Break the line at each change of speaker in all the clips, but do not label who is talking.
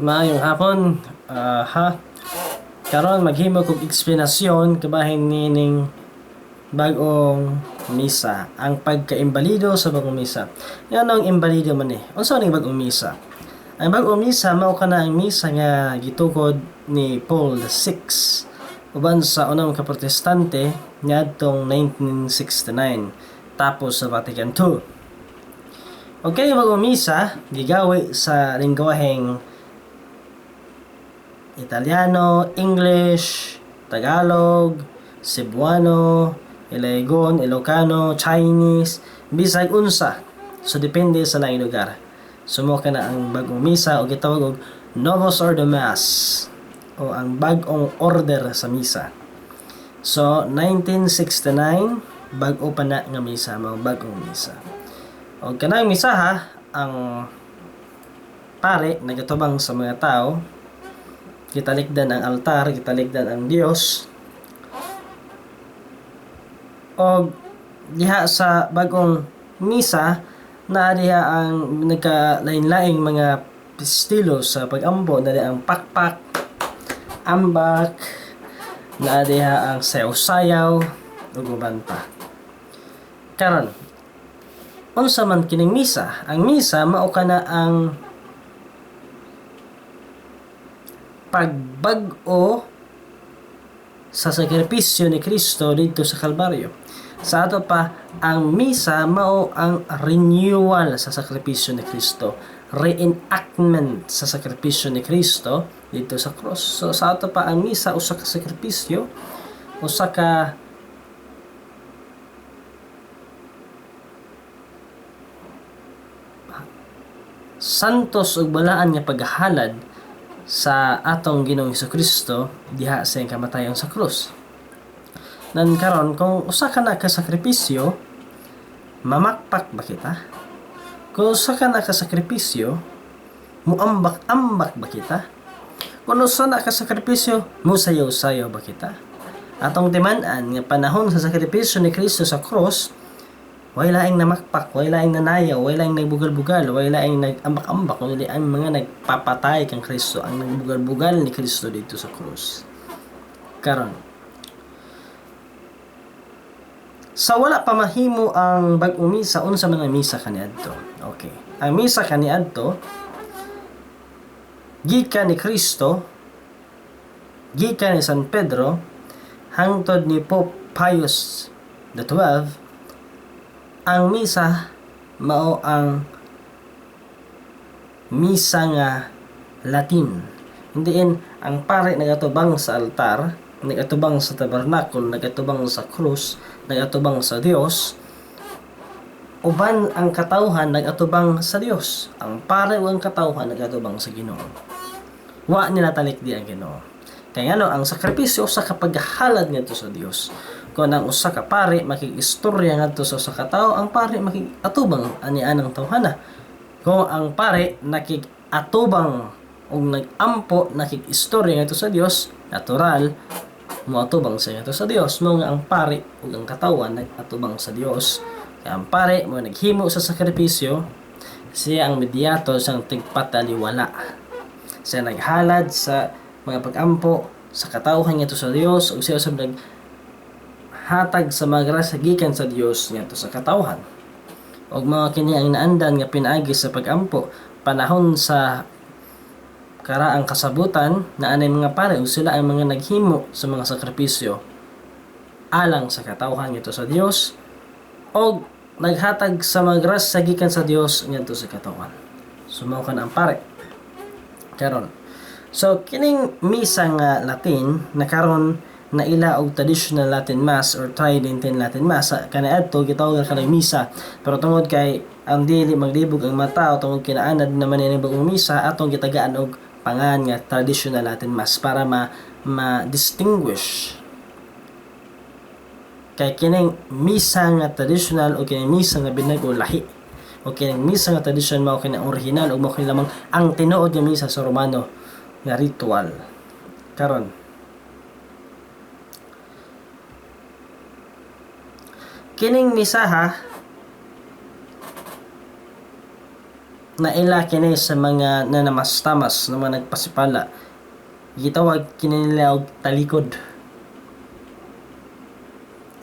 Maayong hapon, ha. Karon maghimo kog eksplanasyon kabahin nining bag-ong misa, ang pagkaimbalido sa bag-ong misa. Yan ang imbalido man Unsa ning bag-ong misa? Ang bag-ong misa mao kana ang misa nga gitukod ni Paul VI uban sa unang kaprotestante niadtong 1969 tapos sa Vatican II. Okay, bag-ong misa gigawi sa linggwaheng Italiano, English, Tagalog, Cebuano, Ilaygon, Ilocano, Chinese, bisag unsa. So depende sa laing lugar. Sumo ka na ang bagong misa o gitawag og Novus Ordo Mass o ang bagong order sa misa. So 1969 bag-o pa na nga misa, mga bagong misa. O kanang misa ha, ang pare nagatubang sa mga tao, gitalikdan ang altar, gitalikdan ang Dios. O diha sa bagong misa na diha ang nagkalain-laing mga estilo sa pag-ambo, na diha ang pakpak, ambak, na diha ang sayaw-sayaw ug uban pa. Karon, unsa man kining misa? Ang misa mao kana ang pagbag-o sa sakripisyo ni Kristo dito sa Kalbaryo. Sa ato pa, ang misa mao ang renewal sa sakripisyo ni Kristo, reenactment sa sakripisyo ni Kristo dito sa cross. So sa ato pa, ang misa usa ka sakripisyo, usa ka santos ug balaan nga paghalad sa atong Ginoong Hesukristo diha sa iyang kamatayon sa krus. Nan karon, kung usa ka na ka sakripisyo, mamakpak ba kita? Kung usa ka na ka sakripisyo, muambak-ambak ba kita? Kung usa na ka sakripisyo, musayaw-sayaw ba kita? Atong timan-an nga panahon sa sakripisyo ni Kristo sa krus, way laing namakpak, way laing nanayaw, way laing nagbugal-bugal, way laing nagambak-ambak, kundi ang mga nagpapatay kang Kristo, ang nagbugal-bugal ni Kristo dito sa krus. Karon, sa wala pa mahimo ang bag-ong misa, unsa man ang misa kaniadto? Okay. Ang misa kaniadto gikan ni Kristo, gikan ni San Pedro, hangtod ni Pope Pius XII. Ang misa mao ang misa nga Latin. Hindiin ang pare nagatubang sa altar, nagatubang sa tabernakul, nagatubang sa krus, nagatubang sa Dios. Uban ang katawhan nagatubang sa Dios. Ang pare o ang katawhan nagatubang sa Ginoo. Wa nila talikdi ang Ginoo. Kaya ang sakripisyo sa kapaghalad ngadto sa Dios. Kung ang usa ka pare makikistorya ngadto sa usa ka tawo, ang pare makikatubang ani anang tawhana. Kung ang pare nakikatubang o nagampo nakikistorya ngadto sa Dios, natural moatubang sa ngadto sa Dios. Mao nga ang pare ug ang katawan nagatubang sa Dios. Kaya ang pare mo naghimo sa sakripisyo, siya ang mediator sang tigpataliwala. Siya naghalad sa mga pag-ampo sa katawhan ngadto sa Dios, ug siya usab hatag sa mga grasya gikan sa Dios ngadto sa katawhan. Og mga kini ang naandan nga pinaagi sa pag-ampo panahon sa karaang kasabutan na anay mga pare ug sila ang mga naghimo sa mga sakripisyo alang sa katawhan ngadto sa Dios og naghatag sa mga grasya gikan sa Dios ngadto sa katawhan. Sumaw kan ang pare. Karon, so kining misa nga Latin na karon na ila og traditional Latin Mass or Tridentine Latin Mass, kaniadto gitawag kanang misa, pero tungod kay ang dili maglibog ang mata o tungod kinaanad naman ni bagong misa, atong gitagaan og pangan nga traditional Latin Mass para ma-distinguish kay kining misa nga traditional o kining misa nga binago lahi, o kining misa nga traditional mao kining original o mao kining lamang ang tinuod nga misa sa Romano nga ritual. Karon, kining misa ha, na ila kini sa mga nanamastamas na mga nagpasipala, gitawag kini nila og talikod.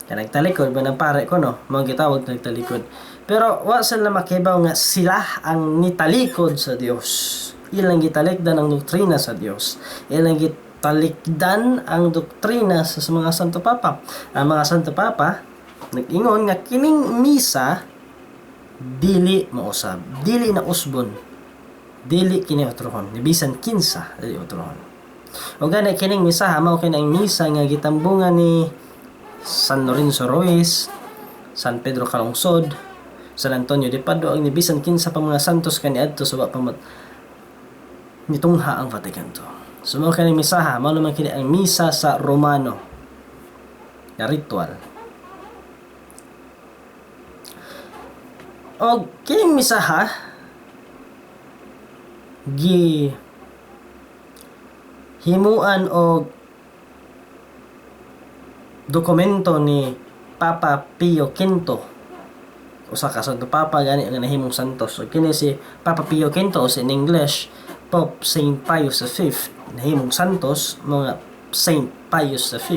Kaya nagtalikod ba ng pare ko, no? Mga gitawag nagtalikod. Pero wa sila makibaw nga sila ang nitalikod sa Dios. Ilang gitalikdan ang doktrina sa Dios. Ilang gitalikdan ang doktrina sa mga Santo Papa. Ang mga Santo Papa nag-ingon nga kining misa dili mausab, dili na usbon, dili kini utrohon, bisan kinsa dili utrohon. O gani kining misa mao kini ang misa nga gitambungan ni San Lorenzo Ruiz, San Pedro Calungsod, San Antonio de Padua, ang bisan kinsa pa mga santos kaniadto sa pamat nitungha ang Vatican to. So mao kini misa mao naman kini ang misa sa Romano na ritual. O kining misa gi himuan og dokumento ni Papa Pio V, usa ka Santo Papa gani nga nahimong santos. So kini si Papa Pio V, o in English Pope Saint Pius V, nahimong santos mga Saint Pius V.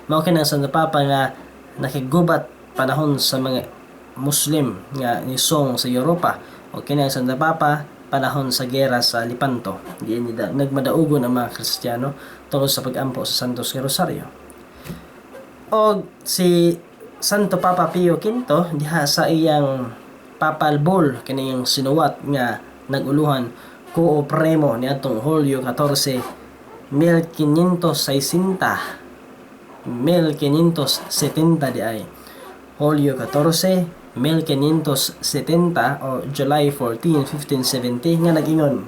Mao kini ang Santo Papa nga nakigubat panahon sa mga Muslim nga nisong sa Europa, o kini ang Santo Papa panahon sa gera sa Lepanto. Diyan nagmadaugon ang mga Kristiyano tungkol sa pag-ampo sa Santos nga Rosario. O si Santo Papa Pio V diha sa iyang papal bull kini yung sinuwat nga naguluhan Quo Primo niadtong Hulyo 14, 1560 di ay Hulyo 14, 1570 o July 14, 1570 nga nag-ingon: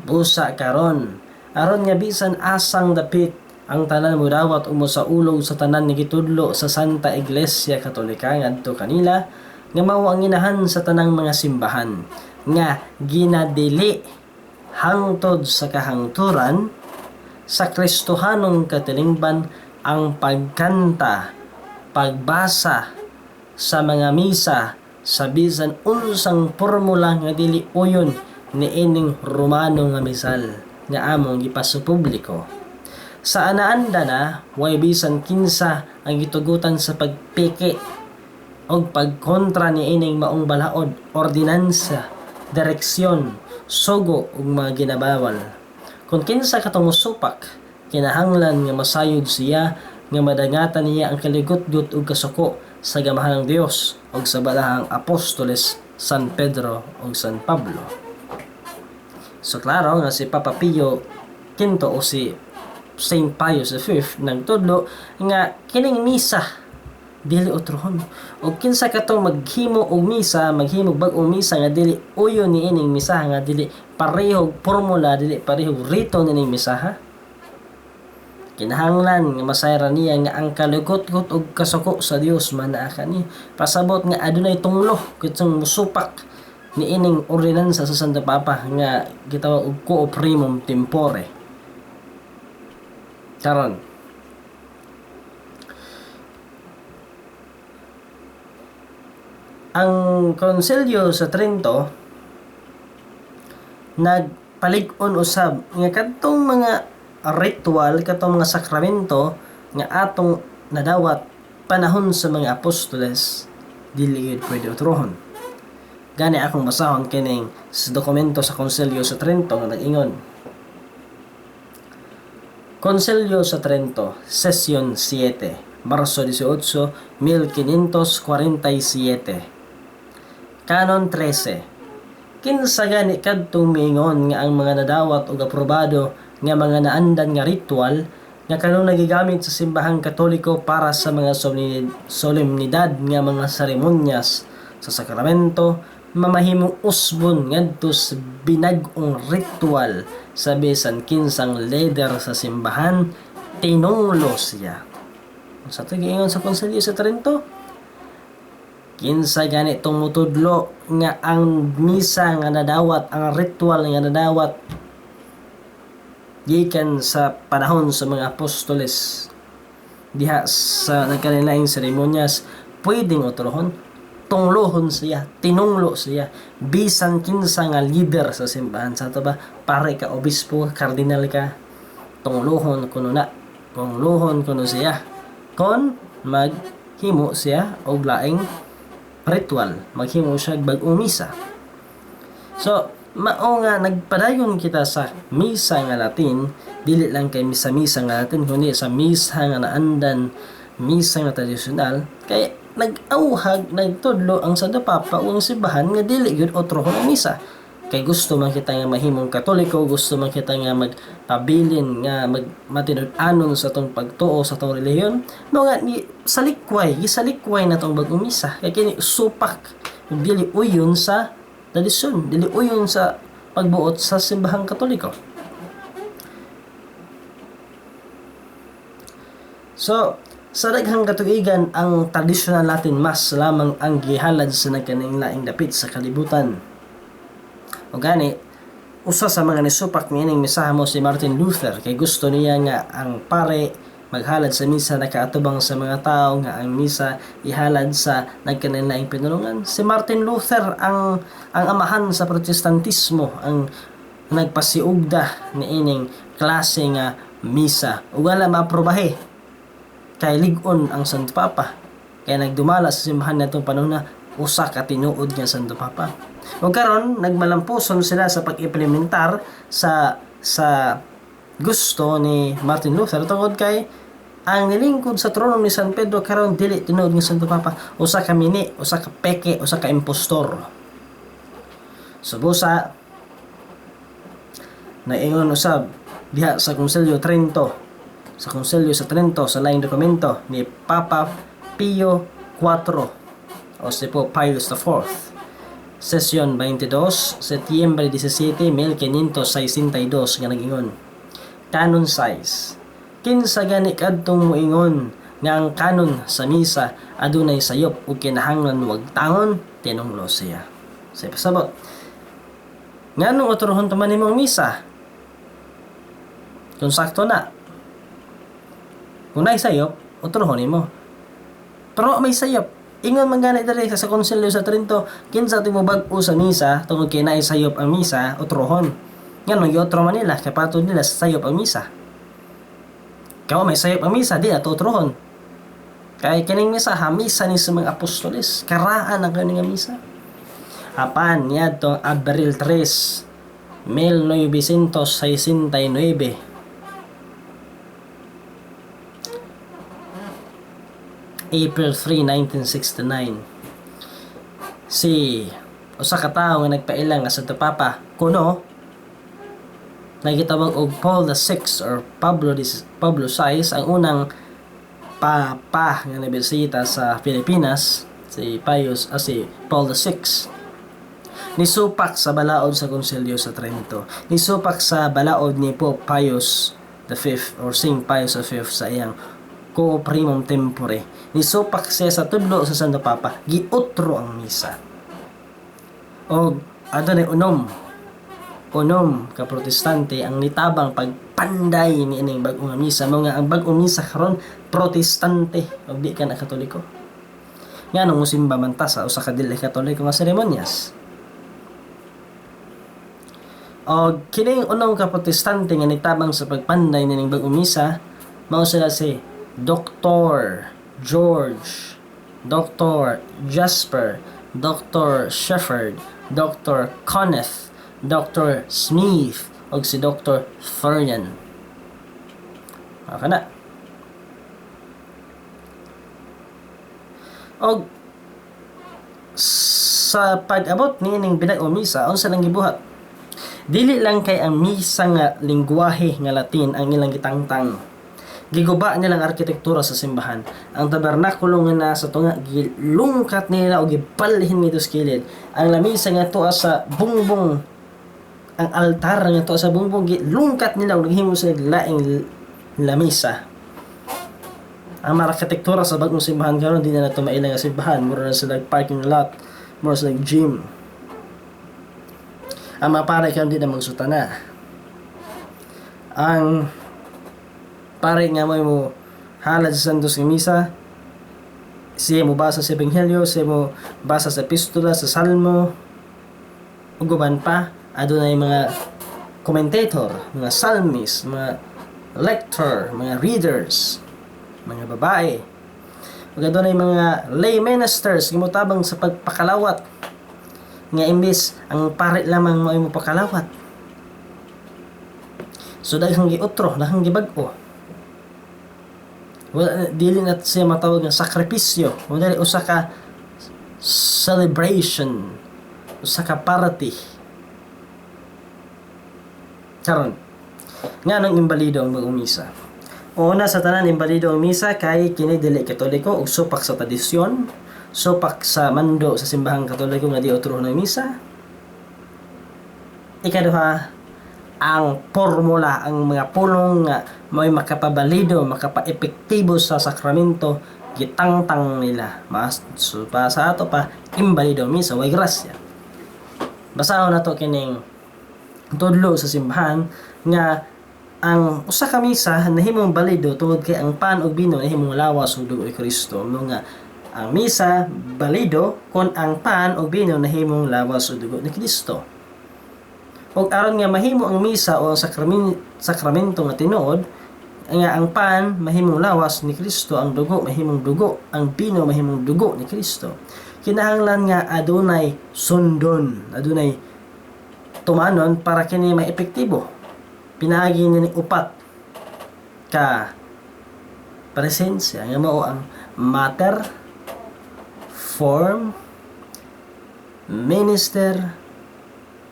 busa karon aron nga bisan asang dapit ang tanan mo dawat umo sa ulog sa tanan ni gitudlo sa Santa Iglesia Katolika ngadto kanila nga mao ang inahan sa tanang mga simbahan nga ginadili hangtod sa kahangturan sa Kristohanong katilingban ang pagkanta, pagbasa sa mga misa sa bisan unsang formula nga dili uyon ni ining Romano nga misal nga among gipasupubliko. Sa anaanda na, way bisan kinsa ang gitugutan sa pagpiki o pagkontra ni ining maong balaod, ordinansa, direksyon, sugo ug mga ginabawal. Kung kinsa katong musupak, kinahanglan nga masayod siya nga madangatan niya ang kaligot-gut ug kasuko sa gamahan ng Dios ug sa balahang apostoles San Pedro ug San Pablo. So klaro nga si Papa Pio V o si Saint Pius V nagtudlo nga kining misa dili utrohon, o kinsa katong maghimo og misa, maghimo bag-ong misa nga dili uyo ni ining misa, nga dili parehog formula, dili parehog rito nining misa, kinahanglan nga masayran niya nga ang kalugot-gut og kasuko sa Dios manaa kani pasabot nga adunay tunglo kitong musupak ni ining ordinansa sa Santo Papa nga gitawag og Quo Primum Tempore. Karon ang Konselyo sa Trento nagpalig-on usab nga kadtong mga ritual, kadtong mga sakramento nga atong nadawat panahon sa mga apostoles dili gid pwede utrohon. Gani akong basahon kining sa dokumento sa Konselyo sa Trento nga nag-ingon: Konselyo sa Trento, Session 7, Marso 18, 1547. Canon 13. Kinsa gani kadtong miingon nga ang mga nadawat o aprobado nga mga naandan nga ritual nga kanang nagigamit sa simbahang Katoliko para sa mga solemnidad nga mga seremonyas sa sakramento mamahimong usbon ngadto sa binag-ong ritual sa bisan kinsang leader sa simbahan tinunglo siya. Sa tig-ingon sa Konselyo sa Trento, kinsa gani tumutudlo nga ang misa nga nadawat, ang ritual nga nadawat gikan sa panahon sa mga apostoles diha sa nagkanilaing seremonyas pwedeng utrohon tunglohon siya, tinunglo siya, bisan kinsa nga leader sa simbahan. Sa ito ba, pare ka, obispo, kardinal ka, tunglohon kuno na, tunglohon kuno siya. Kon maghimo siya og laing ritual, maghimo siya bag-ong misa. So, mao nga nagpadayon kita sa misa nga Latin, dili lang kay misa-misa nga Latin, kundi sa misa nga naandan, misa nga tradisyonal, kay nag-auhag, nagtudlo ang Santo Papa o ang simbahan nga dili gyud otro nga misa. Kay gusto man kita nga mahimong Katoliko, gusto man kita nga magpabilin nga matinud-anon sa tong pagtuo sa tong relihiyon, no nga ni gisalikway na tong bag-ong misa. Kay kini supak, dili uyon sa tradisyon, dili uyon sa pagbuot sa simbahang Katoliko. So, sa daghang katuigan, ang traditional Latin Mass lamang ang gihalad sa nagkanaing dapit sa kalibutan. O gani, usa sa mga nisupak niining misaha mo si Martin Luther, kay gusto niya nga ang pare maghalad sa misa nakaatubang sa mga tao nga ang misa ihalad sa nagkanaing pinulungan. Si Martin Luther ang amahan sa protestantismo, ang nagpasiugda niining klase nga misa. Ug wala maaprobahe kay lig-on ang Santo Papa, kay nagdumala sa simbahan natong panahon na usa ka tinuod nga Santo Papa. Ug karon nagmalampuson sila sa pag-implementar sa gusto ni Martin Luther tungod kay ang nilingkod sa trono ni San Pedro karon dili tinuod nga Santo Papa, usa ka mini, usa ka peke, usa ka impostor. So busa naingon usab diha sa Konsilyo Trento, sa Konsilyo sa Trento, sa laing dokumento ni Papa Pio IV o si Pope Pius IV, Sesyon 22, Setyembre 17, 1562 nga nag-ingon, Canon 6, kinsa gani kadtong moingon nga ang kanon sa misa adunay sayop ug kinahanglan wag tangon, tinunglo siya. Sa pasabot, nganong otorhon ta man nimong misa? Kung sakto na, kung naay sayop, otrohon mo. Pero may sayop. Ingon man gani diri sa Konsilyo sa Trento, kinsa timo bag-o sa misa tungod kay naay sayop ang misa, otrohon. Ngano yotro man nila kay patod nila sa sayop ang misa. Kaw may sayop ang misa, di ato otrohon. Kay kining misa ha, misa ni sa mga apostoles, karaan ang kaning misa. Apan niadtong Abril 3, 1969, April 3, 1969. Si usa ka tawo nga nagpailang nga Santo Papa kuno nagitawag og Paul VI or Pablo VI, ang unang papa nga nabisita sa Pilipinas, si Paul VI. Nisupak sa balaod sa Konsilyo sa Trento. Nisupak sa balaod ni Pope Pius V or Saint Pius V sa iyang Co Primum Tempore. Nisupak siya sa tudlo sa Santo Papa, giotro ang misa. O adunay unom ka protestante ang nitabang pagpanday ni ining bag-ong misa, mga ang bag-ong misa karon protestante ug di ka na Katoliko. Nganong musimba man ta sa usa ka dili Katoliko nga seremonyas. O kining unom ka protestante nga nitabang sa pagpanday ni ining bag-ong misa, mao sila si Dr. George, Dr. Jasper, Dr. Shepherd, Dr. Kenneth, Dr. Smith, o si Dr. Fernand. Maka na. O sa pag-abot ni ining binag-o misa, unsa lang gibuhat? Dili lang kay ang misa nga lingwahe nga Latin ang ilang gitangtang. Giguba nilang arkitektura sa simbahan. Ang tabernakulo nga nasa tunga gilungkat nila o gibalhin nito sa kilid. Ang lamisa nga tuwa sa bungbong, ang altar nga tuwa sa bungbong gilungkat nila o naghimo sa laing lamisa. Ang arkitektura sa bagong simbahan karon di na nato mailang nga simbahan, mura na sila parking lot, mura sila gym. Ang mapare karon di na magsutana. Ang pare nga mo halad sa santos nga misa, siya mo basa sa Ebanghelyo, siya mo basa sa epistula, sa salmo, ug uban pa adunay mga commentator, mga psalmist, mga lector, mga readers, mga babae, ug adunay mga lay ministers gimutabang sa pagpakalawat nga imbis ang pare lamang mao mo pakalawat. So daghang giutro, daghang gibag-o. Wala dili na siya matawag nga sakripisyo, wala usa ka celebration, usa ka party. Karon nga nang imbalido ang bagong misa. Una sa tanan imbalido ang misa kay kini dili katoliko ug supak sa tradisyon, supak sa mando sa simbahang katoliko nga di utro ng misa. Ikaduha, ang formula, ang mga pulong nga may makapabalido, makapaepektibo sa sakramento gitangtang nila. So, pa sa ato pa imbalido misa way grasya. Basahon nato kining tudlo sa simbahan nga ang usa ka misa nahimong balido tungod kay ang pan ug bino nahimong lawas ug dugo ni Kristo. Mo nga ang misa balido kon ang pan ug bino nahimong lawas ug dugo ni Kristo. Og aron nga mahimo ang misa o ang sakramento nga tinuod nga ang pan mahimong lawas ni Kristo, ang dugo mahimong dugo, ang bino mahimong dugo ni Kristo. Kinahanglan nga adunay sundon, adunay tumanon para kini maepektibo. Pinaagi ni upat ka presensya nga mao ang mater, form, minister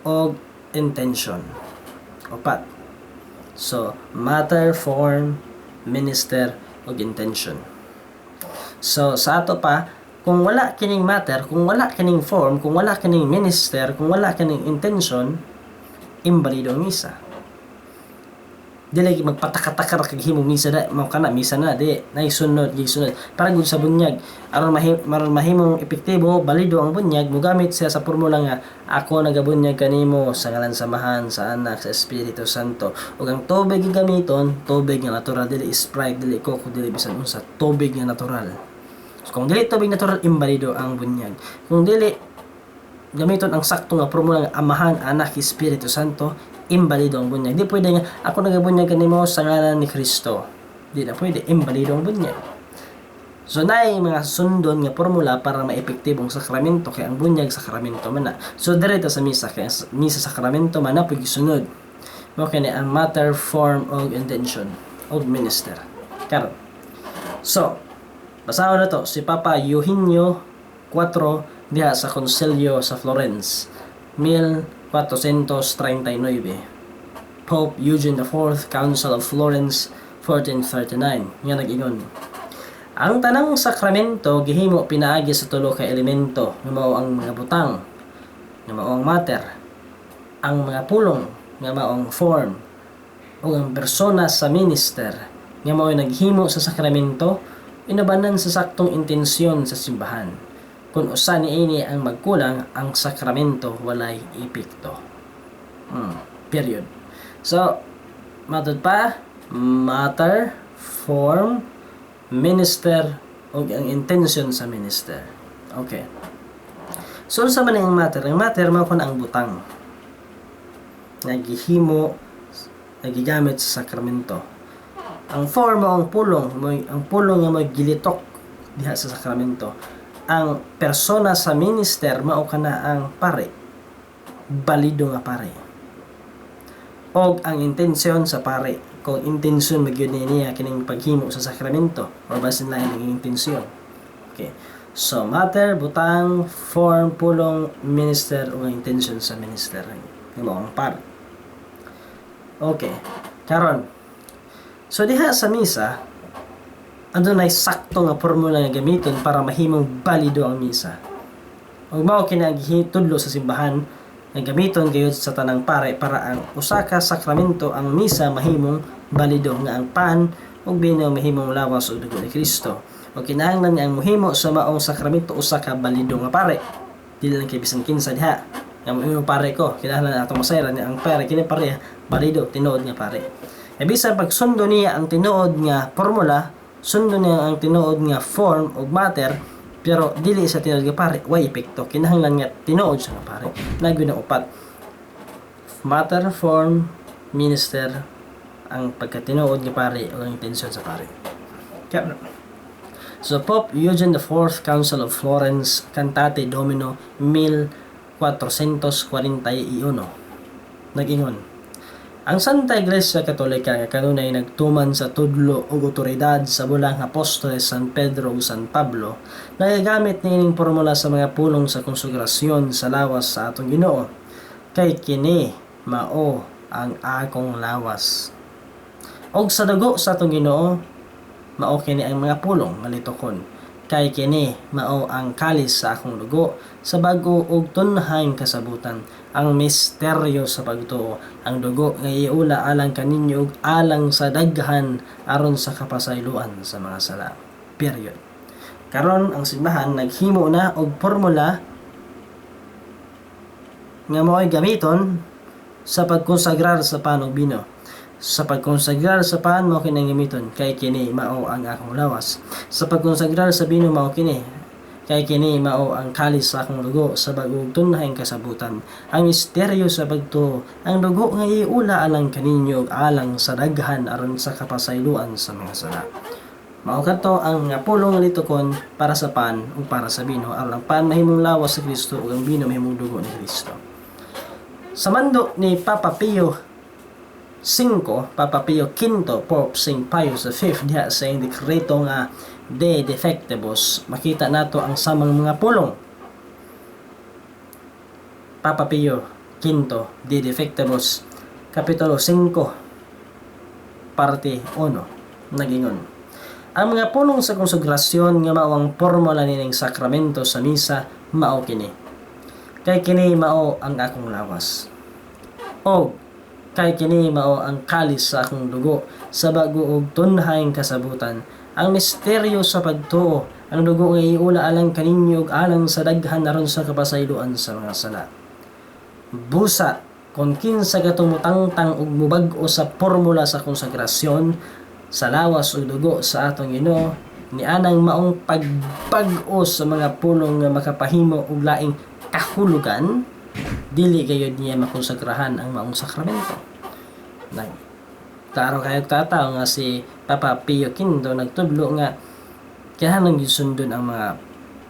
o intention. Upat. So, matter, form, minister, o intention. So, sa ato pa, kung wala kining matter, kung wala kining form, kung wala kining minister, kung wala kining intention, imbalido ang misa. Dili magpatakar-takar kag himong misa da, mao kana misa na di naisunod gisunod para gud sa bunyag aron mahimong epektibo balido ang bunyag mogamit siya sa formula nga ako nagabunyag kanimo sa ngalan samahan sa Anak sa Espiritu Santo ug ang tubig gigamiton tubig nga natural dili Sprite dili Coke dili bisan unsa tubig nga natural. So, kung dili tubig natural imbalido ang bunyag, kung dili gamiton ang sakto nga formula nga Amahan Anak Espiritu Santo imbalido ang bunyag. Di pwede nga, ako nagabunyag kanimo sa ngalan ni Kristo. Di na pwede, imbalido ang bunyag. So, naay mga sundon nga formula para maepektibo ang sakramento, kaya ang bunyag sakramento man na. So, direto sa misa, kaya misa sakramento man na, pwede sunod. Okay na, ang matter, form, o intention, o minister. Karon. So, basahon na to, si Papa Eugenio IV diha sa Konsilyo sa Florence, 1439. Pope Eugene IV, Council of Florence, 1439. Nga nag-ingon. Ang tanang sakramento gihimo pinaagi sa tulo ka elemento, nga mao ang mga butang, nga mao ang mater, ang mga pulong, nga mao ang form, ug ang persona sa minister, nga mao naghimo sa sakramento, inabanan sa saktong intensyon sa simbahan. Kung usa niini ang magkulang, ang sakramento walay epekto. Period. So, matod pa, matter, form, minister, o ang intention sa minister. Okay. So, sa man ang matter? Ang matter, mao kun ang butang. Nagihimo, nagigamit sa sakramento. Ang form o ang pulong, ang pulong nga magilitok diha sa sakramento. Ang persona sa minister mao kana ang pare, balido nga pare. Og ang intensyon sa pare, kung intensyon magyud niya kining paghimo sa sakramento or basin lain ang intensyon. Okay. So matter, butang, form, pulong, minister o ang intensyon sa minister mao ang pare. Okay. Karon. So diha sa misa andunay sakto nga formula nga gamiton para mahimong balido ang misa. Ug mao kinagitudlo sa simbahan nga gamiton gayud sa tanang pare para ang usa ka sakramento ang misa mahimong balido nga ang pan ug bino mahimong lawas ug dugo ni Kristo. Ug kinahanglan nga ang mohimo sa maong sakramento usa ka balido nga pare. Dili lang kay bisan kinsa diha. Nga mohimo pare ko, kinahanglan atong masayran ang pare kini pare balido tinuod nga pare. E bisan pagsundo niya ang tinuod nga formula sundo niya ang tinuod nga form ug matter, pero dili sa tinuod nga pare way epekto. Kinahanglan nga tinuod siya nga pare. Nagyud na upat, matter, form, minister, ang pagkatinuod nga pare o ang intensyon sa pare. Kaya, so Pope Eugene IV, Council of Florence, Cantate Domino 1441, nag-ingon, ang Santa Iglesia Katolika nga kanunay nagtuman sa tudlo ug otoridad sa bulang apostoles San Pedro ug San Pablo, nagagamit niining formula sa mga pulong sa konsegrasyon sa lawas sa atong Ginoo. Kay kini mao ang akong lawas. Og sa dugo sa atong Ginoo, mao kini ang mga pulong nga litokon. Kay kini mao ang kalis sa akong dugo, sa bag-o ug tunhayng kasabutan, ang misteryo sa pagtuo, ang dugo nga iula alang kaninyo ug alang sa daghan aron sa kapasayloan sa mga sala. Period. Karon ang simbahan naghimo na og formula nga mao'y gamiton sa pagkonsagrar sa pan ug bino. Sa pagkonsagrar sa pan mao kini gamiton, kay kini mao ang akong lawas. Sa pagkonsagrar sa bino mao kini, kay kini mao ang kalis sa akong dugo, sa bag-ong tunhayng kasabutan, ang misteryo sa pagtuo, ang dugo nga iula alang kaninyo ug alang sa daghan aron sa kapasayloan sa mga sala. Mao kadto ang pulong litokon para sa pan ug para sa bino, aron ang pan mahimong lawas sa Kristo ug ang bino mahimong dugo ni Kristo. Sa mando ni Papa Pio V, Pope St. Pius V, diha sa iyang dekreto nga De Defectibus, makita nato ang samang mga pulong. Papa Pio V, De Defectibus, Kapitulo 5, Parte 1, nagingon, ang mga pulong sa konsegrasyon nga mao ang formula nining sakramento sa misa, mao kini. Kay kini mao ang akong lawas. O kay kini mao ang kalis sa akong dugo, sa bag-o ug tunhayng kasabutan, ang misteryo sa pagtuo, ang dugo nga iula alang kaninyo ug alang sa daghan aron sa kapasayloan sa mga sala. Busa kon kinsa gatumutangtang ug mubag-o sa formula sa konsegrasyon sa lawas ug dugo sa atong Ginoo, ni anang maong pagbag-o sa mga pulong nga makapahimo og laing kahulugan, dili gayud niya makonsagrahan ang maong sakramento. Klaro kayo tataw nga si Papa Pio V nagtudlo nga kinahanglan gyud sundon ang mga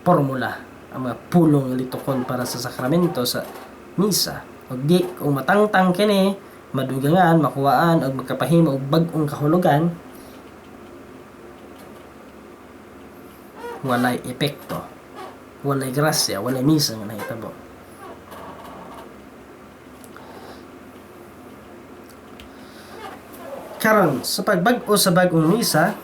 formula, ang mga pulong litokon para sa sakramento sa misa. Ug di kung matangtang kini, madugangan, makuwaan ug magkapahimo og bag-ong kahulugan, walay epekto, walay grasya, walay misa nga nahitabo. Karon sa pagbag-o sa bag-ong misa,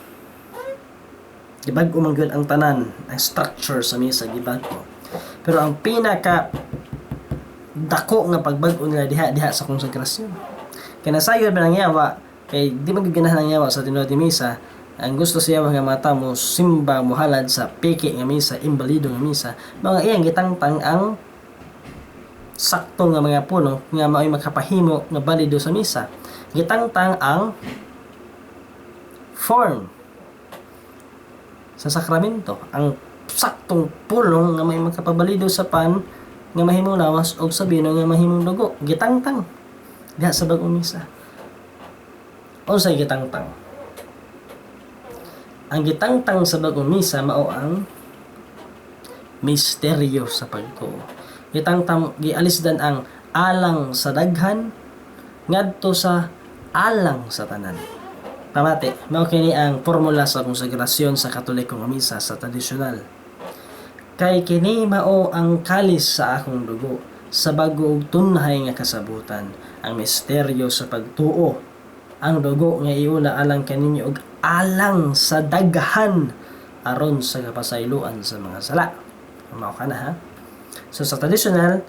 gibag-o man gyud ang tanan, ang structure sa misa gibag-o. Pero ang pinaka dako nga pagbag-o nila diha sa konsegrasyon. Kaya nasayod ba nangyawa, kay di man ganahan ang yawa sa tinuod ni misa, ang gusto siya nga mata mo simba mo halad sa peke nga misa, imbalido nga misa, mga iyang gitangtang ang sakto nga mga pulong nga mao'y makapahimo nga balido sa misa. Gitangtang ang form sa sakramento, ang saktong pulong nga may makapabalido sa pan nga mahimong lawas og sa bino nga mahimong dugo, gitangtang diha sa bag-ong misa. Unsay gitangtang? Ang gitangtang sa bag-ong misa mao ang misteryo sa pagtuo. Gitangtang gialisdan ang alang sa daghan ngadto sa alang sa tanan. Pamati, mao kini ang formula sa konsegrasyon sa Katolikong misa sa tradisyonal. Kay kini mao ang kalis sa akong dugo, sa bag-o ug tunhay nga kasabutan, ang misteryo sa pagtuo, ang dugo nga iula alang kaninyo ug alang sa daghan aron sa kapasayloan sa mga sala. Mao kana ha. So sa tradisyonal,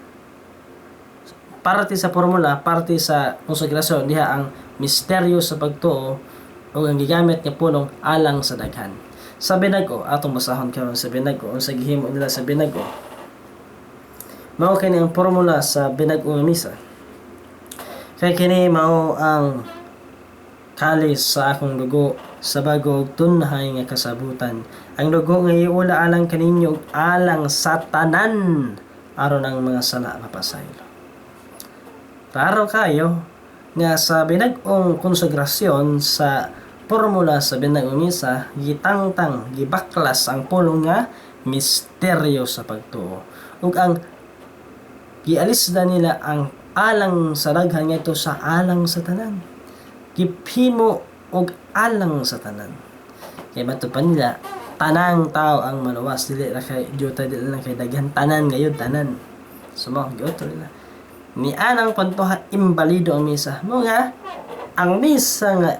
parte sa formula, parte sa konsegrasyon, diha ang misteryo sa pagtuo o ang gigamit nga pulong alang sa daghan. Sa Binago, atong basahon karon sa Binago, ang sa gihimo nila sa Binago, mao kini ang formula sa Binago nga misa. Kay kini mao ang kalis sa akong dugo sa bagog tunhay nga kasabutan. Ang dugo nga iula alang kaninyo ug alang sa tanan aron ang mga sala mapasaylo. Klaro kayo nga sa binag-ong konsegrasyon sa formula sa binag-ong misa gitangtang gibaklas ang pulong nga misteryo sa pagtuo. Ug ang gialisda nila ang alang sa daghan nga ito sa alang sa tanan. Giphimo og alang sa tanan. Kay matupan nila tanang tao ang maluwas, dili ra kay juta, dili lang kay daghan, tanan gayud tanan. Sumo gyud nila. Ni anang kwantoha imbalido ang misa. Mo nga ang misa nga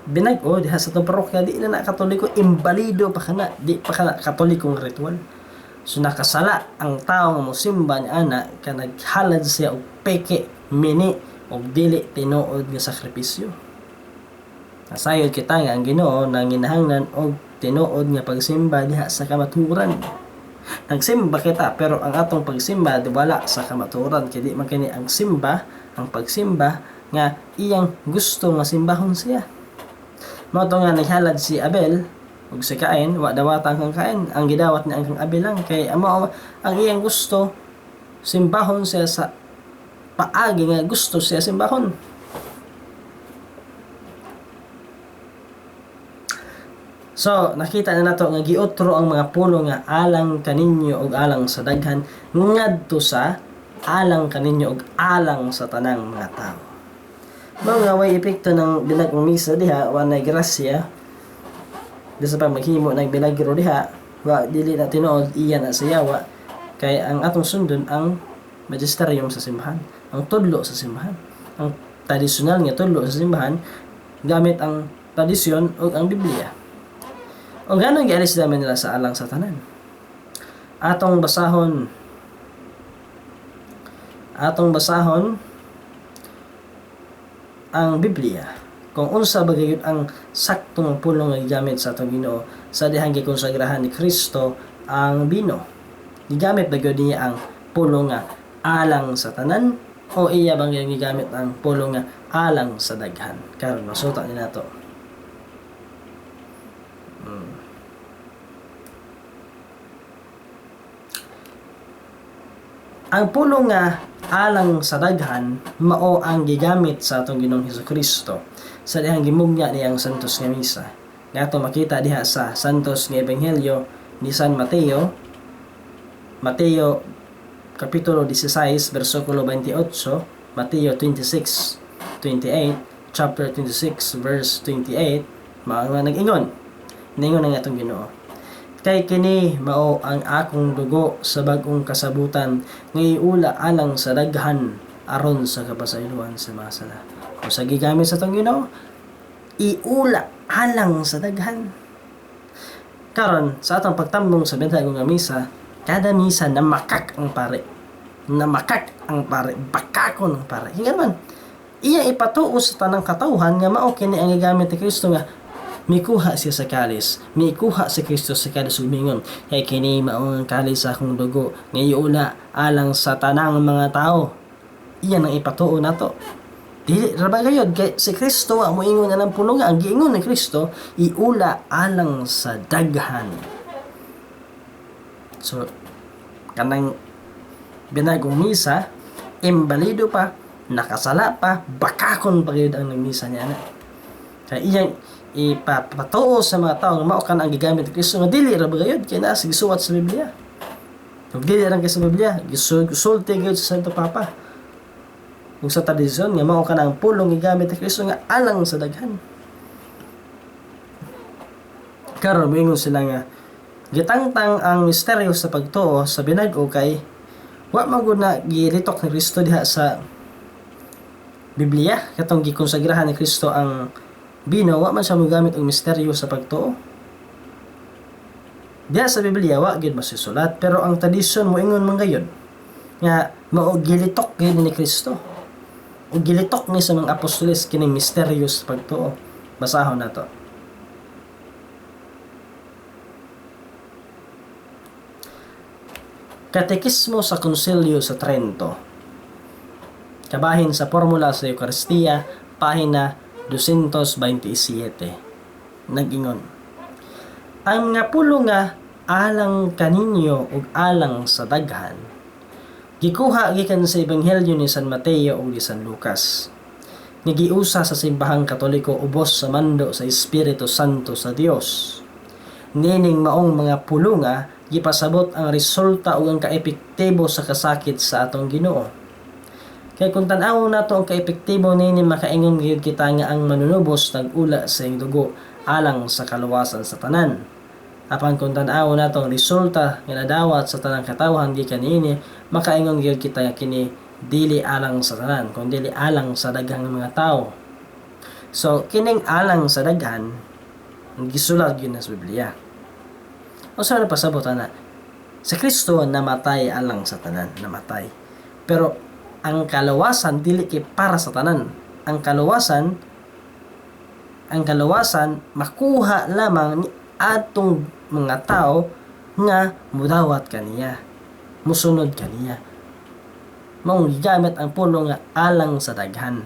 binag-o diha sa tong parokya di na katoliko, imbalido pa kana, di pa kana katolikong ritual. So nakasala ang tao nga mosimba ni ana ka naghalad siya og peke, mini og dili tinuod nga sakripisyo. Nasayod kita nga ang Ginoo na ginahanglan og tinuod nga pagsimba diha sa kamaturan. Nagsimba kita pero ang atong pagsimba di wala sa kamaturan, kay di man kini ang simba, ang pagsimba nga iyang gusto nga simbahon siya. Mao to nga naghalad si Abel ug si Cain, wa dawatan kang Cain, ang gidawat ni ang Abel lang kay amo ang iyang gusto simbahon siya sa paagi nga gusto siya simbahon. So, nakita na nato nga giotro ang mga pulo nga alang kaninyo og alang sa daghan ngadto sa alang kaninyo og alang sa tanang mga tao. Mga way epekto ng binag-ong misa diha, wanay grasya. Bisa pa maghimo ng binagro diha, wa dili na tinuod iya na sa yawa kay ang atong sundon ang magisterium sa simbahan, ang tudlo sa simbahan. Ang tradisyonal nga tudlo sa simbahan gamit ang tradisyon ug ang Biblia. O ganun gialis namin nila sa alang sa tanan. Atong basahon ang Biblia. Kung unsa ba gayud ang saktong pulong nga gigamit sa atong Ginoo sa dihang gikonsagrahan ni Kristo ang bino. Gigamit ba gyud niya ang pulong nga alang sa tanan o iya bang gigamit ang pulong nga alang sa daghan? Karon masuta ni nato. Ang pulong nga alang sa daghan mao ang gigamit sa atong Ginoong Hesukristo sa dihang gimugna niyang santos nga misa. Nga makita diha sa santos nga ebanghelyo ni San Mateo, kapitulo 16 bersikulo 28, Mateo 26:28, chapter 26 verse 28, mao nga nag-ingon ang atong Ginoo. Kay kini mao ang akong dugo sa bag-ong kasabutan nga iula alang sa daghan aron sa kapasayloan sa mga sala. Kung sa gigamit sa atong Ginoo, iula alang sa daghan. Karon sa atong pagtambong sa bentagong nga misa, kada misa namakak ang pare. Bakakon ang pare. Hingan man, iya ipatuo sa tanang katawhan nga mao kini ang gigamit ni Kristo nga mikuha siya sa kalis, mikuha si Kristo sa kalis umingon, kay kini mao ang kalis sa akong dugo nga iula alang sa tanang mga tao. Iyan ang ipatuo nato. Dili ra ba gayud kay si Kristo wa moingon nga ng pulong ang giingon ni Kristo iula alang sa daghan. So kanang binagong misa, imbalido pa, nakasala pa, bakakon pa gayud ang nagmisa niya na. Kay iyang ipapatuo sa mga tao nga mao kan ang gigamit ni Kristo nga dili ra ba gayud kay naa gisuwat sa Biblia. Ug dili ra kay sa Biblia, gisulti gyud sa Santo Papa. Ug sa tradisyon nga mao kan ang pulong gigamit ni Kristo nga alang sa daghan. Karon moingon sila nga gitangtang ang misteryo sa pagtuo sa binag-o kay wa man gud na gilitok ni Kristo diha sa Biblia katong gikonsagrahan ni Kristo ang bino, wa man siya mogamit og misteryo sa pagtuo. Diya sa Biblia wa gyud masusulat, pero ang tradisyon moingon man gayud nga mao gilitok gyud ni Kristo. O gilitok ni sa mga apostoles kining misteryo sa pagtuo. Basahon nato. Katekismo sa Konsilyo sa Trento. Kabahin sa Formula sa Eucharistia, pahina 227 nag-ingon, ang mga pulo nga alang kaninyo ug alang sa daghan gikuha gikan sa ebanghelyo ni San Mateo ug ni San Lucas, nga giusa sa simbahang Katoliko ubos sa mando sa Espiritu Santo sa Dios. Nining maong mga pulo nga gipasabot ang resulta ug ang kaepektibo sa kasakit sa atong Ginoo. Kay kung tan-awon nato ang kaepektibo nini, makaingon gyud kita nga ang manunubos nag-ula sa iyang dugo alang sa kaluwasan sa tanan. Apan kung tan-awon nato ang resulta nga nadawat sa tanang katawhan gikan niini, makaingon gyud kita nga kini dili alang sa tanan, kundi dili alang sa daghang mga tawo. So kining alang sa daghan gisulat gyud sa Biblia. O sa pasabot na sa Kristo namatay alang sa tanan, namatay. Pero ang kaluwasan dili kay para sa tanan. Ang kaluwasan makuha lamang ni atong mga tao nga mudawat kaniya, musunod kaniya. Maong gigamit ang pulo nga alang sa daghan.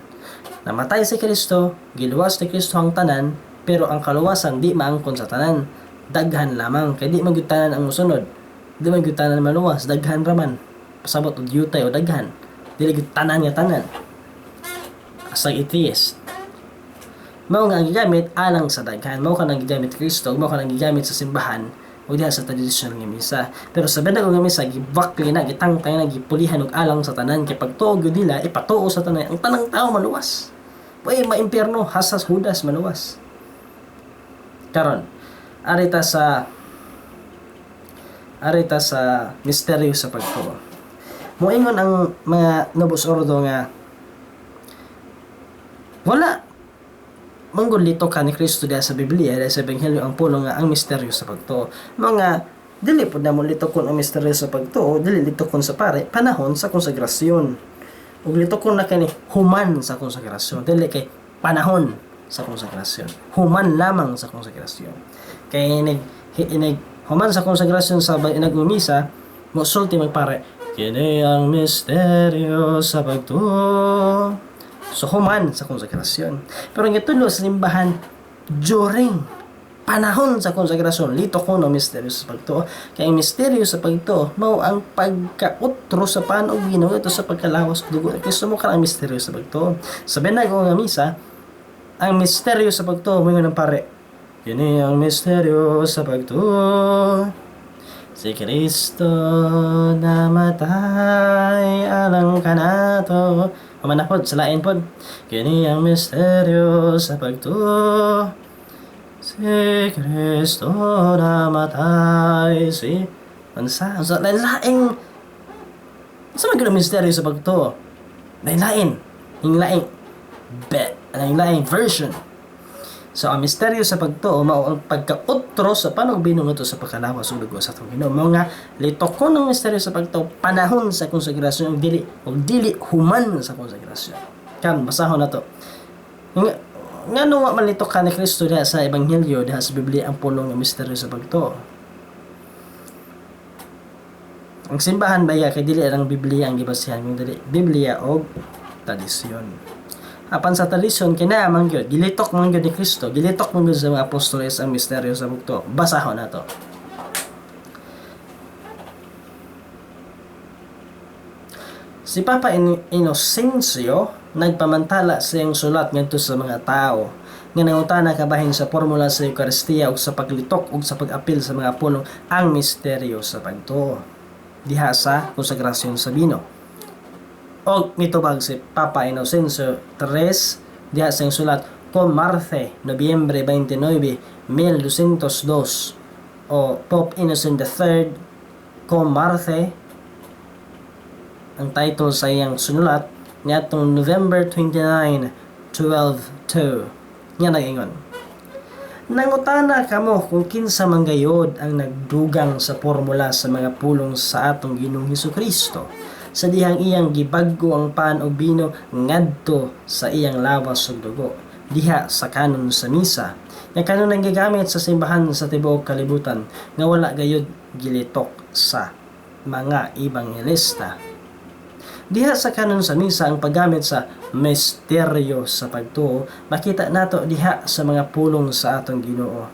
Namatay si Kristo, giluwas ni Kristo ang tanan, pero ang kaluwasan di maangkon sa tanan. Daghan lamang, kay di man gyud tanan ang musunod. Di man gyud tanan maluwas, daghan raman. Pasabot og yutay o daghan. Dili gyud tanan nga tanan. Asa atheist. Mao nga ang gigamit alang sa daghan, mao ka nang gigamit Kristo, mao ka nang gigamit sa simbahan o diha sa tradisyon nga misa. Pero sa benda nga misa gibakli na, gitangtay na, gipulihan og alang sa tanan, kay pagtuo gyud nila ipatuo sa tanan ang tanang tao maluwas. Way maimpierno hasas Judas maluwas. Karon arita sa misteryo sa pagtuo. Moingon ang mga Novus Ordo nga wala manggulito ka ni Kristo diha sa Biblia, diha sa Ebanghelyo ang pulo nga ang misteryo sa pagtuo. Mga dili pud na mo litokon ang misteryo sa pagtuo, dili litokon sa panahon sa konsagrasyon. Ug litokon na kani human sa konsagrasyon, dili kay panahon sa konsagrasyon. Human lamang sa konsagrasyon. Kay inig human sa konsagrasyon sa inagumisa, mo sulti magpare kini ang misteryo sa pagtuo. So, human sa konsagrasyon. Pero ang itulo sa simbahan, during panahon sa konsagrasyon, lito ko ng misteryo sa pagtuo. Kaya ang misteryo sa pagtuo, mao ang pagkautro sa panog Ginoo ito sa pagkalawas dugo. Kaya sumuka ang misteryo sa pagtuo. Sabi na ko nga misa, ang misteryo sa pagtuo, mo ng pare, kini ang misteryo sa pagtuo. Si Kristo namatay alang kanato. Pamanapod, sa lain pod. Kini ang misteryo sa pagtuo. Si Kristo namatay. Si Ansa lain-laing. Sa mga misteryo sa pagtuo. Lain-lain. Hinglaing. Lain-laing version. So, ang misteryo sa pagtuo, mao ang pagkautro sa panugbinong ito sa pagkalawas ug dugo sa atong Ginoo. Mao nga litokon ng misteryo sa pagtuo, panahon sa konsagrasyon ug dili human sa konsagrasyon. Kan basahon nato. Nga wa man litok ka ni Kristo diha sa ebanghelyo, diha sa Biblia ang pulong nga misteryo sa pagtuo. Ang simbahan baya kay dili ang Biblia ang gibasihan, kundi Biblia og tradisyon. Apan sa tradisyon kinahanglan gyud gilitok man gyud ni Kristo, gilitok man gyud sa mga apostoles ang misteryo sa pagtuo. Basahon nato. Si Papa Inocencio nagpamantala sa iyang sulat ngadto sa mga tao nga nangutana kabahin sa formula sa Eucharistia ug sa paglitok ug sa pag-apil sa mga pulong ang misteryo sa pagtuo diha sa konsagrasyon sa bino. O mitubag si Papa Inocencio III diha sa sulat Com Marte, Nobyembre 29, 1202 o Pope Innocent III Com Marte ang title sa iyang sunulat niadtong November 29, 1202 nga nag-ingon, nangutana kamo kung kinsa man gayod ang nagdugang sa formula sa mga pulong sa atong Ginoong Hesukristo sa dihang iyang gibaggo ang pan o bino ngadto sa iyang lawas ug dugo diha sa kanon sa misa nga kanon ang gigamit sa simbahan sa tibuok kalibutan nga wala gayud gilitok sa mga ebanghelista. Diha sa kanon sa misa ang paggamit sa misteryo sa pagtuo, makita nato diha sa mga pulong sa atong Ginoo.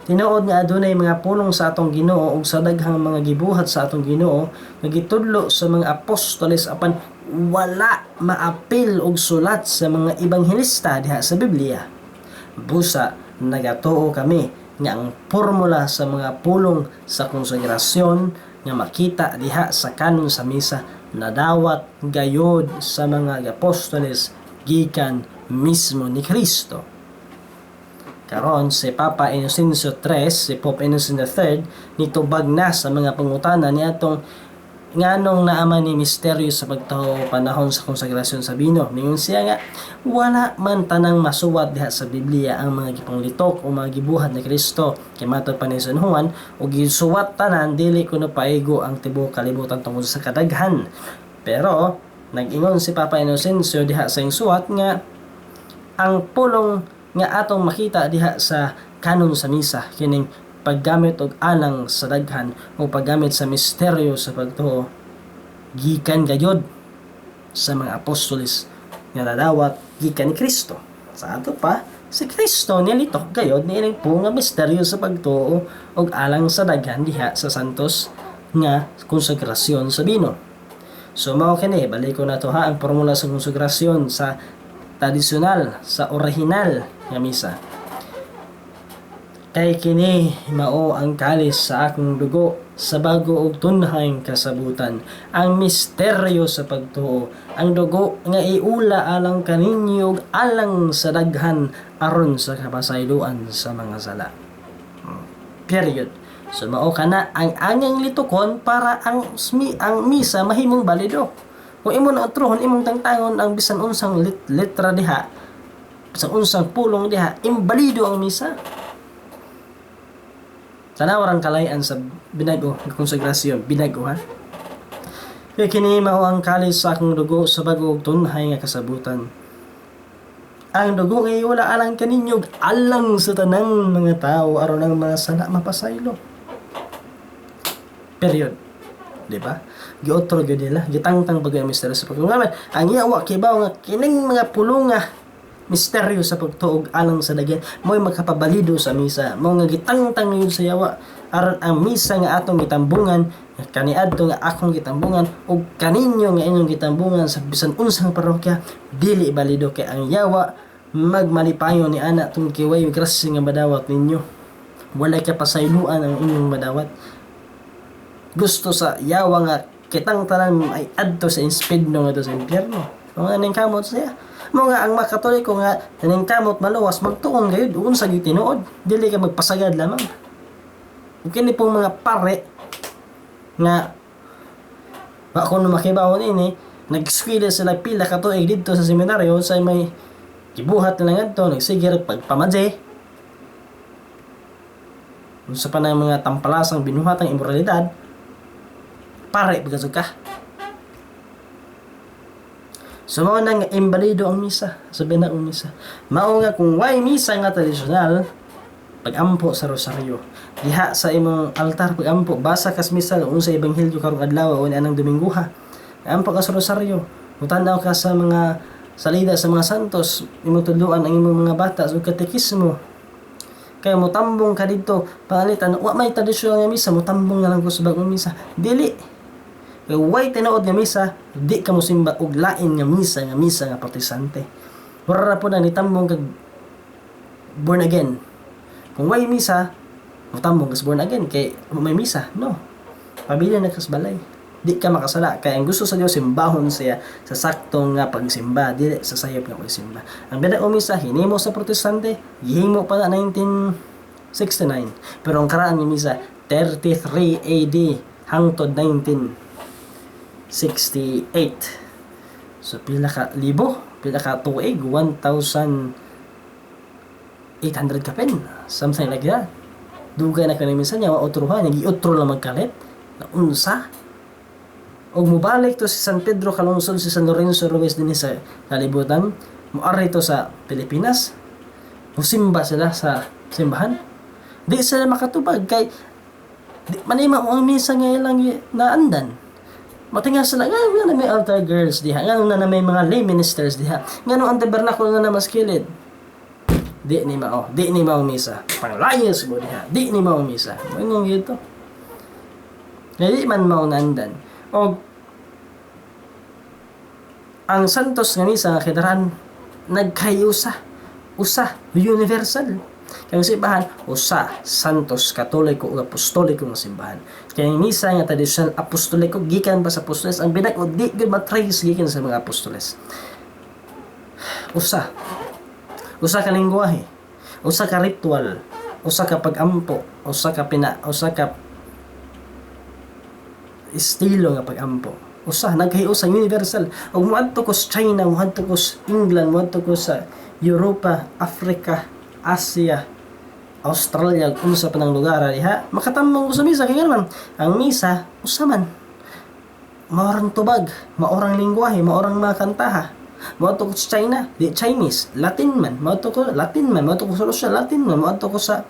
Tinuod nga adunay mga pulong sa atong Ginoo ug sa daghang mga gibuhat sa atong Ginoo nga gitudlo sa mga apostoles apan wala maapil og sulat sa mga ebanghelista diha sa Biblia. Busa nagatuo kami nga ang formula sa mga pulong sa konsegrasyon nga makita diha sa kanon sa misa nadawat gayod sa mga apostoles gikan mismo ni Kristo. Karon si Papa Inocencio III, si Pope Innocent III, nitubag na sa mga pangutana ni atong nganong naaman ni misteryo sa pagtaho panahon sa konsagrasyon sa bino. Ningon siya nga, wala man tanang masuwat diha sa Biblia ang mga gipanglitok o mga gibuhat ni Kristo. Kay matod pa ni San Juan, o gisuwat tanan, dili kuno paigo ang tibuok kalibutan tungkol sa kadaghan. Pero, nag-ingon si Papa Inocencio diha sa suwat nga, ang pulong nga atong makita diha sa kanon sa misa, kining paggamit og alang sa daghan o paggamit sa misteryo sa pagtuo gikan gayod sa mga apostoles nga nadawat gikan ni Kristo. Sa ato pa si Kristo nilitok gayod niining po nga misteryo sa pagtuo og alang sa daghan diha sa santos nga konsegrasyon sa bino. So mao kini balik ko na to ha ang formula sa konsegrasyon sa tradisyonal sa orihinal nga misa. Kay kini mao ang kalis sa akong dugo sa bago ug tunhayng kasabutan, ang misteryo sa pagtuo, ang dugo nga iula alang kaninyo ug alang sa daghan aron sa kapasayloan sa mga sala. Period. So mao kana ang anyang litukon para ang misa mahimong balido. Kung imong naotrohon imong tangtangon ang bisan unsang letra diha, bisan unsang pulong diha, imbalido ang misa. Tanawarang kalayan sa binago ng konsegrasyon, binago ha. Kaya kini mao ang kalis sa akong dugo sa bago ug tunhay nga kasabutan. Ang dugo nga wala alang kaninyo alang sa tanang mga tao aron ang mga sala mapasaylo. Period. Di ba? Giotro gyud nila, gitangtang bagay ang misteryo sa pagtungaman. Ang yawa kibaw nga kining mga pulong nga misteryo sa pagtuog alang sa daghan mo'y magkapabalido sa misa, mo nga gitangtang yun sa yawa aron ang misa nga atong gitambungan kaniadto nga akong gitambungan ug kaninyo nga inyong gitambungan sa bisan unsang parokya dili balido kay ang yawa magmalipayon ni ana tung kiway grasya nga madawat ninyo, wala ka pasayloan ang inyong madawat. Gusto sa yawa nga kitang tanan ay adto sa inspidno nga sa impyerno, mga ning kamot siya mo nga ang mga Katoliko nga naningkamot maluwas magtuon gayud unsa gyud tinuod, dili ka magpasagad lamang. Ug kini pong mga pare nga wa kuno makibawon ini nag-eskwela sila pila ka tuig didto sa seminaryo sa may gibuhat nila ngadto nagsigir pagpamadye unsa pa na mga tampalasang binuhatang immoralidad, pare bigasog ka. So mao nang imbalido ang misa, sabi na ang misa. Mao nga kung why misa nga tradisyonal, pagampo sa rosaryo. Diha sa imong altar pagampo, basa kas misa unsa ebanghelyo karong adlaw o anang Dominguha. Ampo ka sa rosaryo. Mutanaw ka sa mga salida sa mga santos, imong tudloan ang imong mga bata sa katekismo. Kaya mo tambong ka didto, palitan wa may tradisyonal nga misa, mo tambong na lang ko sa bagong misa. Dili. Kaya way tinuod nga misa, di ka mo simba og lain nga misa nga protestante. Wala po na nitambong kag born again. Kung way misa, mutambong kas born again kay may misa, no. Pamilya na kas balay. Di ka makasala kay ang gusto sa Dios simbahon siya sa saktong nga pagsimba, dili sa sayop nga pagsimba. Ang bida o misa hinimo sa protestante, gihimo pa na 1969. Pero ang karaan nga misa 33 AD hangtod 1968. So pila ka libo, pila ka tuig, 1,800 ka pen, something like that. Dugay na kanang minsan niya otruhan, nagi-otro lang magkalit na unsa. Og mubalik to si San Pedro kalungsod si San Lorenzo Ruiz din sa kalibutan, moari to sa Pilipinas. Musimba sila sa simbahan. Di sila makatubag kay di manima ang misa nga ilang naandan. Matinga sila, nga na may altar girls diha, nga na may mga lay ministers diha, nga ang tabernakulo na mas kilid. Di ni mao misa. Panglayas mo diha, di ni mao misa. Mo gito. Di man mao nandan. Og ang santos nga misa nga kidaran nagkayusa, universal. Kaya simbahan, santos, katoliko ug apostoliko nga simbahan. Kaya ang misa nga tradisyonal apostoliko gikan pa sa apostoles, ang binak o di gud matrace gikan sa mga apostoles. Usa ka lengguwahe, usa ka ritual, usa ka pag-ampo, usa ka estilo nga pag-ampo. Nagkahiusa universal. Og moadto ko sa China, moadto ko sa England, moadto ko sa Europa, Africa, Asia, Australia, unsa pa ng lugar diha, makatamong ko sa misa kay naman ang misa usa man. Maorang tubag, maorang lengguwahe, maorang mga kantaha. Moadto ko sa China, di Chinese, Latin man, moadto ko sa Russia, Latin man, moadto ko sa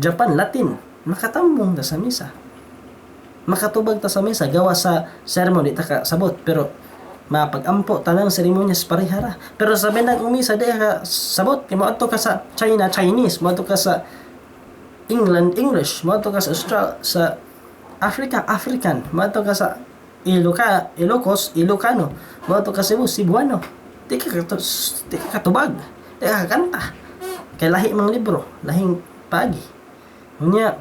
Japan, Latin. Makatambong ta sa misa. Makatubag ta sa misa gawa sa sermon di ta ka sabot, pero mapag-ampo tanang seremonyas parihara. Pero sa binag umisa di ka sabot, kay moadto ka sa China, Chinese, moadto ka sa England, English, moadto ka sa sa Africa, African, moadto ka sa Ilocos, Ilocano, moadto ka Cebu, Cebuano. Di ka katubag, di ka kanta. Kay lahi mang libro, lahing pagi. Unya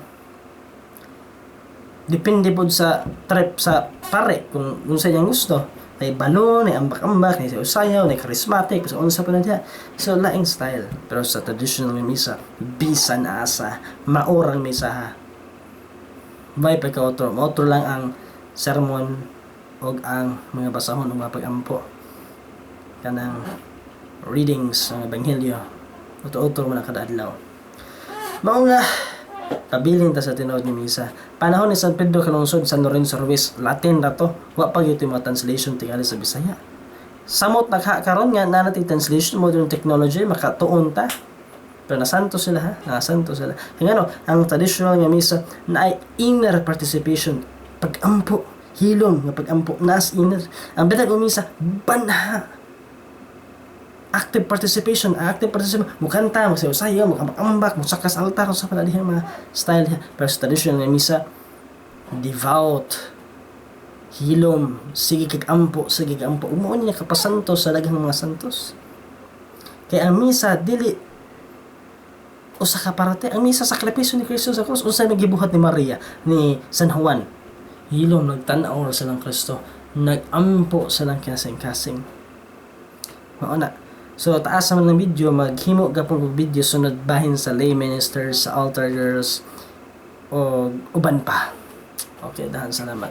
depende pod sa trip sa pare kung sa iyang gusto. Ay balon, ay ambak-ambak, ay usayaw, ay charismatic, sa unsa pa na diya. So laing style. Pero sa traditional misa, bisan asa, maorang misa ha. May pagka-otro. Otro lang ang sermon o ang mga basahon o mga pag-ampo. Kanang readings ng Ebanghelyo. Otro-otro mo na kada adlaw. Mao nga pabilin ta sa tinuod ni misa. Panahon ni San Pedro kalungsod San Lorenzo Ruiz, Latin ra to. Wa pa gyud mga translation tingali sa Bisaya. Samot karon nga nanati translation modern technology makatuon ta. Pero nasanto sila ha, nasanto sila. Kaya ang traditional nga misa na ay inner participation, pag-ampo, hilom nga pag-ampo nas inner. Ang bitag misa banha. Active participation, mukanta, magsayaw, mag-ambak, musakas altar, sa palalihan mga style niya. Pero sa traditional nga misa, devout, hilom, sige kag-ampo. Umuon niya kapasantos sa daghang mga santos. Kaya ang misa, dili, usa ka parate, ang misa sakripisyo ni Kristo sa krus, usa may gibuhat ni Maria, ni San Juan. Hilom, nagtanaw sa lang Kristo, nag-ampo sa lang kasing-kasing. Mauna. So, taas naman ng video, maghimo gapong video sunod bahin sa lay ministers, sa altar girls, o uban pa. Okay, dahan salamat.